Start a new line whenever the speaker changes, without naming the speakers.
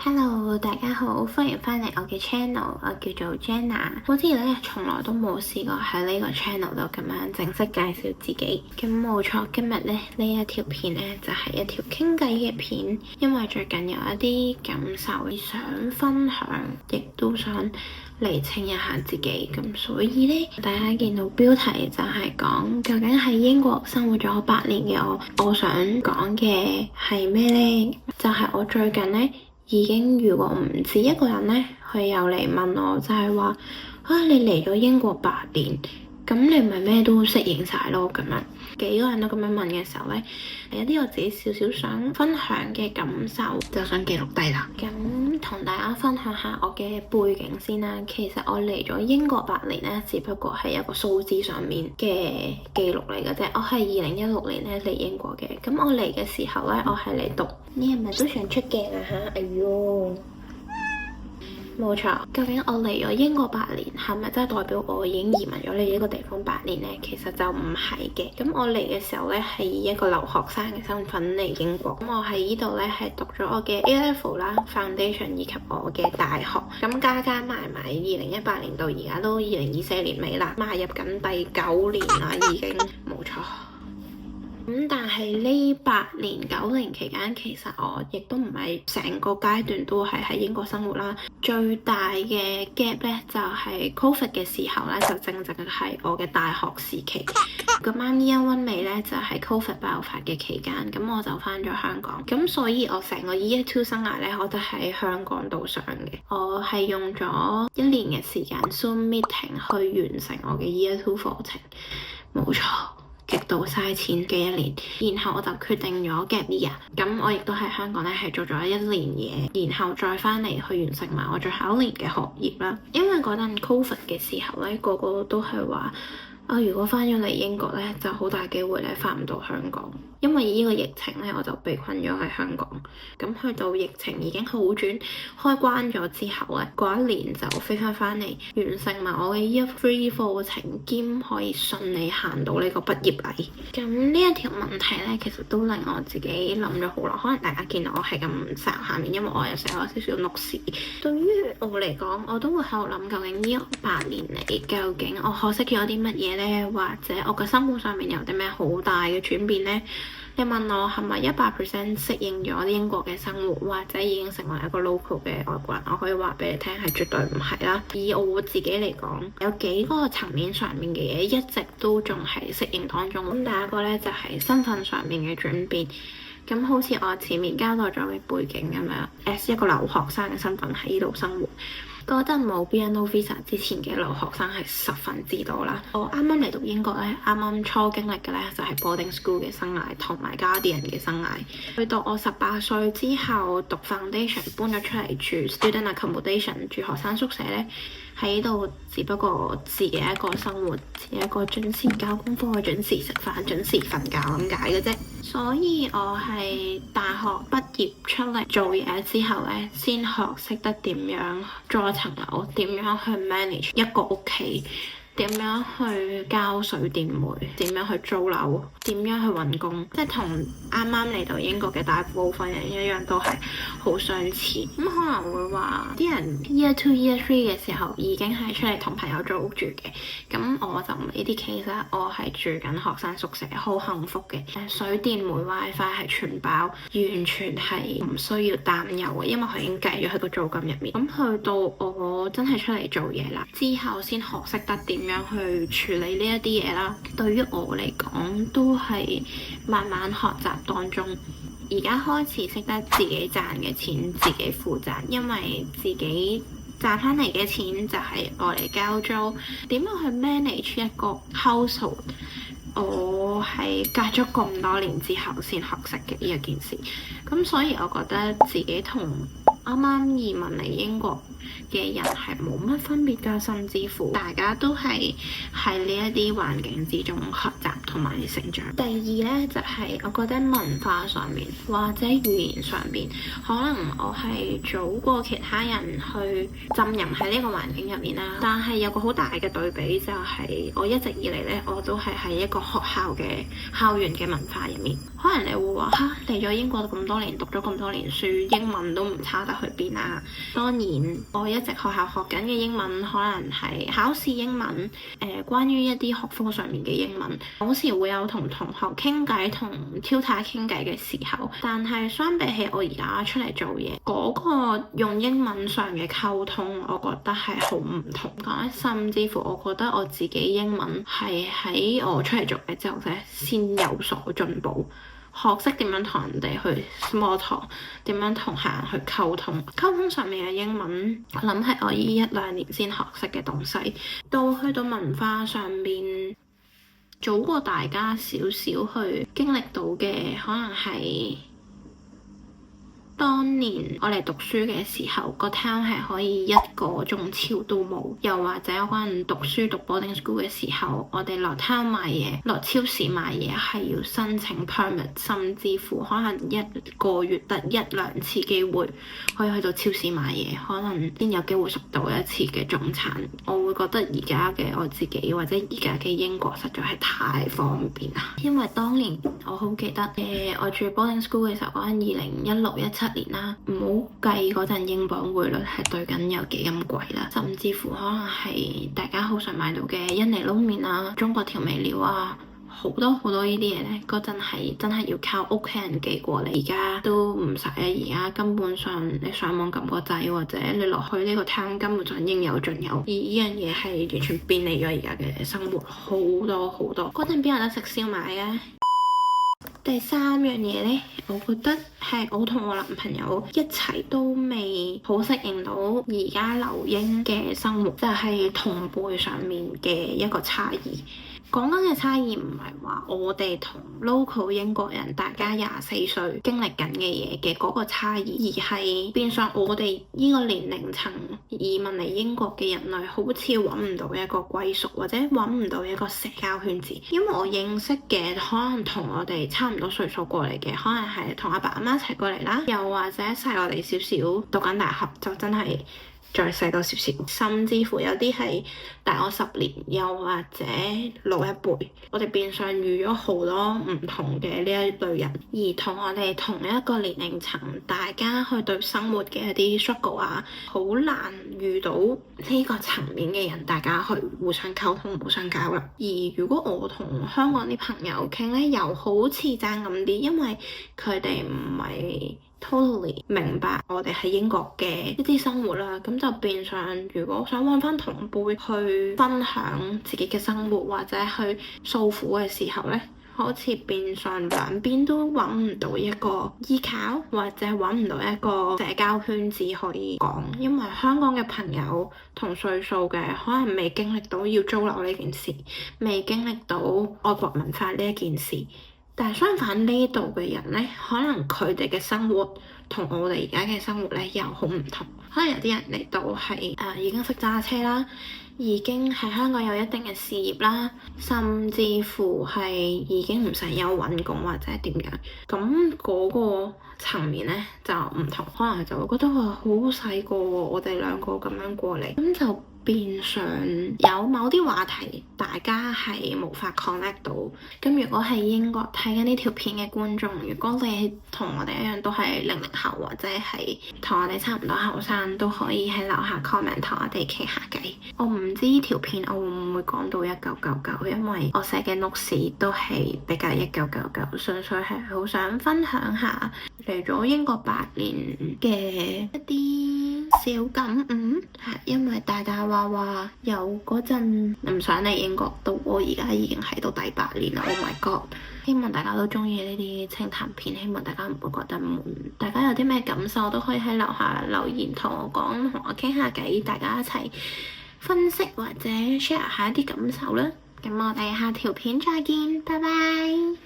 Hello，大家好，歡迎翻嚟我嘅 channel，我叫做 Jenna。好似咧，從來都冇試過喺呢個 channel 度咁樣正式介紹自己。咁冇錯，今日咧呢一條片咧就係一條傾偈嘅片，因為最近有一啲感受想分享，亦都想釐清一下自己。咁所以咧，大家見到標題就係講究竟喺英國生活咗8年嘅我想講嘅係咩咧？就係我最近咧。已經遇過唔止一個人咧，佢又嚟問我，就係話你嚟咗英國8年，咁你咪咩都適應晒咯咁樣。幾個人都咁樣問嘅時候咧，有啲我自己少少想分享嘅感受，就想記錄低啦。咁同大家分享下我嘅背景先啦。其實我嚟咗英國8年咧，只不過係一個數字上面嘅記錄嚟嘅啫。我係2016年咧嚟英國嘅，咁我嚟嘅時候咧，我係嚟讀。你係咪都想出鏡啊嚇？哎喲！冇錯，究竟我嚟咗英國8年，係咪真係代表我已經移民咗嚟呢個地方8年呢？其實就唔係嘅。咁我嚟嘅時候咧，係以一個留學生嘅身份嚟英國。咁我喺呢度咧係讀咗我嘅 A-Level 啦、Foundation 以及我嘅大學。咁加加埋埋，2018年到而家都2024年尾啦，邁入緊第9年啦，已經冇錯。但係呢8年9年期間，其實我亦都唔係成個階段都係喺英國生活啦。最大嘅 gap 咧就係 Covid 嘅時候咧，就正正係我嘅大學時期。咁啱 Year 1尾咧就係 Covid 爆發嘅期間，咁我就翻咗香港。咁所以我成個 Year 2生涯咧，我都喺香港度上嘅。我係用咗1年嘅時間 Zoom meeting 去完成我嘅 Year 2課程，冇錯。極度嘥錢嘅1年，然後我就決定咗 gap year。咁我亦都喺香港咧係做咗1年嘢，然後再翻嚟去完成埋我最後1年嘅學業啦。因為嗰陣 Covid 嘅時候咧，個個都係話如果翻咗嚟英國咧，就好大機會咧翻唔到香港。因為呢個疫情咧，我就被困咗喺香港。咁去到疫情已經好轉，開關咗之後咧，嗰1年就飛翻嚟，完成埋我嘅 Year 3課程，兼可以順利行到呢個畢業禮。咁呢一條問題咧，其實都令我自己諗咗好耐。可能大家見到我係咁曬下面，因為我有時候有少少碌屎。對於我嚟講，我都會喺度諗，究竟呢8年嚟，究竟我學識咗啲乜嘢咧？或者我嘅生活上面有啲咩好大嘅轉變咧？你問我係咪100% 適應咗英國嘅生活，或者已經成為一個 local 嘅外國人？我可以話俾你聽，係絕對唔係啦。以我自己嚟講，有幾個層面上面嘅嘢一直都仲係適應當中。咁第一個咧就係身份上面嘅轉變。咁好似我前面交代咗嘅背景咁樣，as 一個留學生嘅身份喺呢度生活。嗰陣冇 BNO Visa 之前嘅留學生係十分之多啦。我啱啱嚟讀英國咧，啱啱初經歷嘅咧就係 boarding school 嘅生涯同埋 Guardian 嘅生涯。去到我18歲之後讀 foundation 搬咗出嚟住 student accommodation 住學生宿舍咧，喺度只不過自己一個生活，自己一個準時交功課、準時食飯、準時瞓覺咁解嘅啫。所以我係大學畢業出嚟做嘢之後咧，先學識得點樣做層樓，點樣去 manage 一個屋企，點樣去交水電煤，點樣去租樓，點樣去揾工，即係同啱啱嚟到英國嘅大部分人一樣，都係好相似。咁可能會話啲人 Year 2、Year 3嘅時候已經係出嚟同朋友租屋住嘅，咁我就唔係呢啲 case 啦。我係住緊學生宿舍，好幸福嘅，水電煤 WiFi 係全包，完全係唔需要擔憂嘅，因為佢已經計咗喺個租金入面。咁去到我真係出嚟做嘢啦，之後先學識得點樣去處理呢一啲嘢啦。對於我嚟講，都係慢慢學習當中。而家開始識得自己賺嘅錢自己負責，因為自己賺翻嚟嘅錢就係我嚟交租。點樣去 manage 一個 household？我係隔咗咁多年之後先學識嘅呢一件事。咁所以我覺得自己同啱啱移民嚟英國嘅人係冇乜分別㗎，甚至乎大家都係喺呢一啲環境之中學習同埋成長。第二呢，就係我覺得文化上面或者語言上面，可能我係早過其他人去浸淫喺呢個環境入面啦。但係有個好大嘅對比就係我一直以嚟呢，我都係喺一個學校嘅校園嘅文化入面。可能你會話嚇，嚟咗英國咁多年，讀咗咁多年書，英文都唔差得去邊啊！當然，我一直學校學緊嘅英文，可能係考試英文，關於一啲學科上面嘅英文，有時會有同同學傾偈、同 tutor 傾偈嘅時候。但係相比起我而家出嚟做嘢，嗰個用英文上嘅溝通，我覺得係好唔同嘅。甚至乎，我覺得我自己英文係喺我出嚟做嘢之後咧，先有所進步。學識點樣同人哋去 small talk，點樣同客人去溝通。溝通上面嘅英文，我諗係我依1-2年先學識嘅東西。到去到文化上面，早過大家少少去經歷到嘅，可能係當年我嚟讀書嘅時候，個 town 係可以一個中超都冇，又或者我嗰陣讀書讀 boarding school 嘅時候，我哋落 town 買嘢，落超市買嘢係要申請 permit， 甚至乎可能一個月得1-2次機會可以去到超市買嘢，可能先有機會食到一次嘅中餐。我會覺得而家嘅我自己或者而家嘅英國實在係太方便啦，因為當年我好記得我住 boarding school 嘅時候，嗰陣2016-17年啦，唔好計嗰陣英鎊匯率係對緊有幾咁貴啦，甚至乎可能係大家好常買到嘅印尼撈麵啊、中國調味料啊，好多好多呢啲嘢呢，嗰陣係真係要靠屋企人寄過嚟，而家都唔使啊！而家根本上你上網撳個掣，或者你落去呢個 town 根本上應有盡有，而呢樣嘢係完全便利咗而家嘅生活好多好多。嗰陣邊有得食燒賣啊！第三樣嘢呢，我覺得係我同我男朋友一齊都未好適應到而家留英嘅生活，就係同輩上面嘅一個差異。講緊嘅差異唔係話我哋同 local 英國人大家24歲經歷緊嘅嘢嘅嗰個差異，而係變相我哋呢個年齡層移民嚟英國嘅人類好似揾唔到一個歸屬，或者揾唔到一個社交圈子。因為我認識嘅可能同我哋差唔多歲數過嚟嘅，可能係同阿爸阿媽一齊過嚟啦，又或者細我哋少少讀緊大學，就真係再細多少少，甚至乎有啲係大我10年，又或者老一輩。我哋變相遇咗好多唔同嘅呢一類人，而同我哋同一個年齡層，大家去對生活嘅一啲 struggle 啊，好難遇到呢個層面嘅人，大家去互相溝通、互相交流。而如果我同香港啲朋友傾咧，又好似爭咁啲，因為佢哋唔係totally 明白我哋喺英國嘅一啲生活啦，咁就變相如果想揾翻同輩去分享自己嘅生活或者去訴苦嘅時候呢，好似變相兩邊都揾唔到一個依靠，或者揾唔到一個社交圈子可以講，因為香港嘅朋友同歲數嘅可能未經歷到要租樓呢件事，未經歷到外國文化呢一件事。但係相反呢度嘅人呢，可能佢哋嘅生活同我哋而家嘅生活呢又好唔同。可能有啲人嚟到係已經識揸車啦，已經喺香港有一定嘅事業啦，甚至乎係已經唔使有揾工或者點樣。咁嗰個層面呢就唔同，可能就會覺得話好細個喎，我哋兩個咁樣過嚟，咁就變相有某啲話題大家係無法 connect 到。咁如果係英國睇緊呢條片嘅觀眾，如果你同我哋一樣都係00後或者係同我哋差唔多後生，都可以喺樓下 comment 同我哋傾下偈。我唔知呢條片我會唔會講到1999，因為我寫嘅 notes 都係比較1999，純粹係好想分享下嚟咗英國8年嘅一啲小感悟。係因為大家話有嗰陣唔想嚟英國，到我而家已經喺到第8年啦。Oh my god！希望大家都中意呢啲清談片，希望大家唔會覺得悶。大家有啲咩感受都可以喺樓下留言同我講，同我傾下偈，大家一齊分析或者 share 下一啲感受啦。咁我哋下條片再見，拜拜。